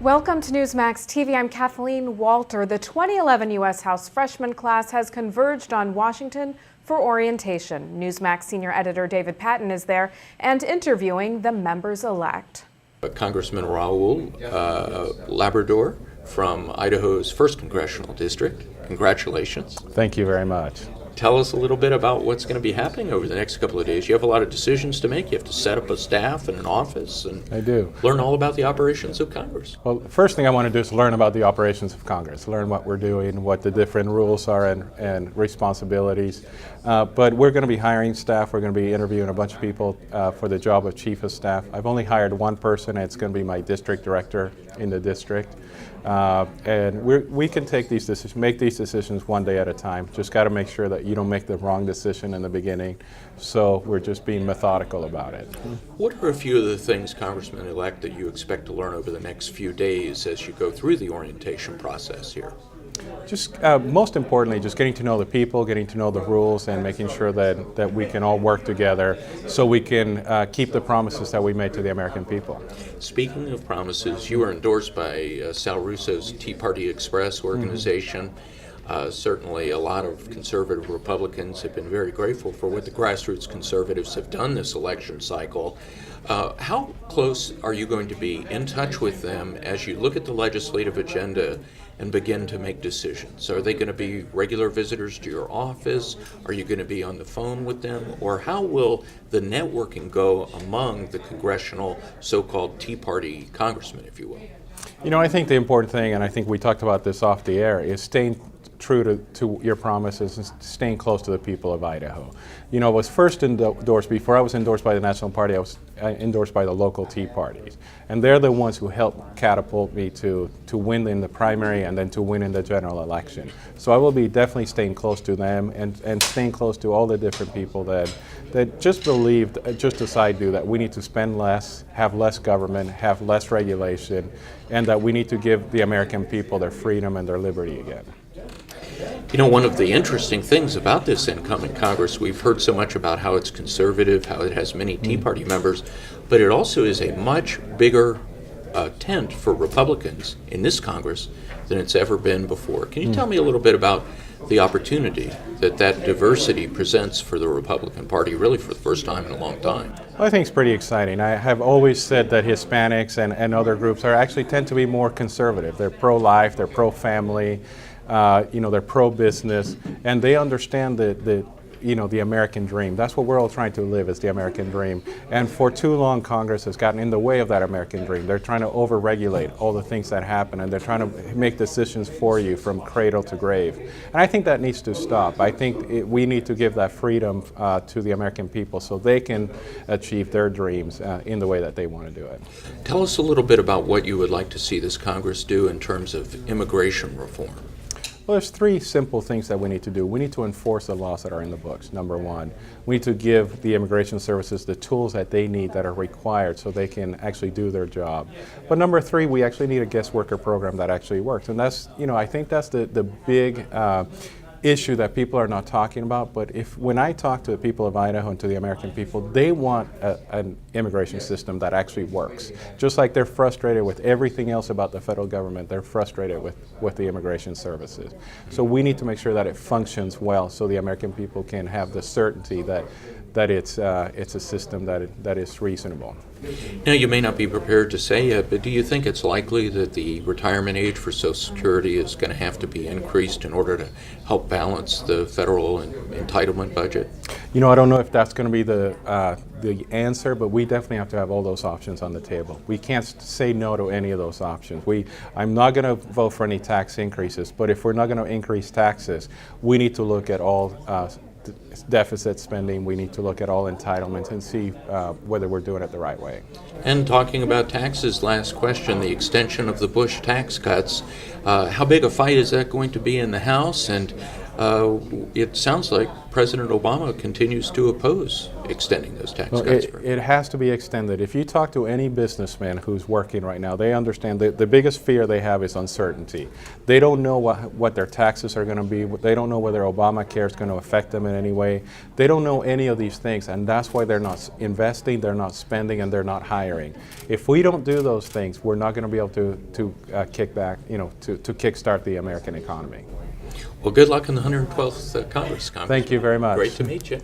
Welcome to Newsmax TV. I'm Kathleen Walter. The 2011 U.S. House freshman class has converged on Washington for orientation. Newsmax senior editor David Patton is there and interviewing the members-elect. Congressman Raúl Labrador from Idaho's 1st Congressional District. Congratulations. Thank you very much. Tell us a little bit about what's going to be happening over the next couple of days. You have a lot of decisions to make. You have to set up a staff and an office and I do. Learn all about the operations of Congress. Well, the first thing I want to do is learn about the operations of Congress, learn what we're doing, what the different rules are and responsibilities. But we're going to be hiring staff. We're going to be interviewing a bunch of people for the job of Chief of Staff. I've only hired one person, and it's going to be my district director in the district. And we can take these decisions, make these decisions one day at a time. Just got to make sure that you don't make the wrong decision in the beginning. So we're just being methodical about it. What are a few of the things, Congressman-elect, that you expect to learn over the next few days as you go through the orientation process here? Just most importantly, just getting to know the people, getting to know the rules, and making sure that we can all work together so we can keep the promises that we made to the American people. Speaking of promises, you were endorsed by Sal Russo's Tea Party Express organization. Certainly a lot of conservative Republicans have been very grateful for what the grassroots conservatives have done this election cycle. How close are you going to be in touch with them as you look at the legislative agenda and begin to make decisions? Are they going to be regular visitors to your office? Are you going to be on the phone with them? Or how will the networking go among the congressional so-called Tea Party congressmen, if you will? You know, I think the important thing, and I think we talked about this off the air, is staying true to your promises and staying close to the people of Idaho. You know, I was first endorsed, before I was endorsed by the National Party, I was endorsed by the local Tea Parties. And they're the ones who helped catapult me to win in the primary and then to win in the general election. So I will be definitely staying close to them and staying close to all the different people that just believe, just as I do, that we need to spend less, have less government, have less regulation, and that we need to give the American people their freedom and their liberty again. You know, one of the interesting things about this incoming Congress, we've heard so much about how it's conservative, how it has many Tea Party members, but it also is a much bigger tent for Republicans in this Congress than it's ever been before. Can you tell me a little bit about the opportunity that diversity presents for the Republican Party, really for the first time in a long time? Well, I think it's pretty exciting. I have always said that Hispanics and other groups actually tend to be more conservative. They're pro-life, they're pro-family, they're pro-business, and they understand the American dream. That's what we're all trying to live, is the American dream. And for too long, Congress has gotten in the way of that American dream. They're trying to over-regulate all the things that happen, and they're trying to make decisions for you from cradle to grave. And I think that needs to stop. I think we need to give that freedom to the American people so they can achieve their dreams in the way that they want to do it. Tell us a little bit about what you would like to see this Congress do in terms of immigration reform. Well, there's three simple things that we need to do. We need to enforce the laws that are in the books, number one. We need to give the immigration services the tools that they need, that are required, so they can actually do their job. But number three, we actually need a guest worker program that actually works. And that's, I think that's the big issue that people are not talking about. But when I talk to the people of Idaho and to the American people, they want an immigration system that actually works. Just like they're frustrated with everything else about the federal government, they're frustrated with the immigration services. So we need to make sure that it functions well so the American people can have the certainty that it's a system that is reasonable. Now, you may not be prepared to say yet, but do you think it's likely that the retirement age for Social Security is going to have to be increased in order to help balance the federal entitlement budget? I don't know if that's going to be the answer, but we definitely have to have all those options on the table. We can't say no to any of those options. I'm not going to vote for any tax increases, but if we're not going to increase taxes, we need to look at all deficit spending. We need to look at all entitlements and see whether we're doing it the right way. And talking about taxes, last question, the extension of the Bush tax cuts. How big a fight is that going to be in the House? And it sounds like President Obama continues to oppose extending those tax Well, cuts. it has to be extended. If you talk to any businessman who's working right now, they understand that the biggest fear they have is uncertainty. They don't know what their taxes are going to be. They don't know whether Obamacare is going to affect them in any way. They don't know any of these things, and that's why they're not investing, they're not spending, and they're not hiring. If we don't do those things, we're not going to be able to kick back, to kickstart the American economy. Well, good luck in the 112th Congress. Thank you very much. Great to meet you.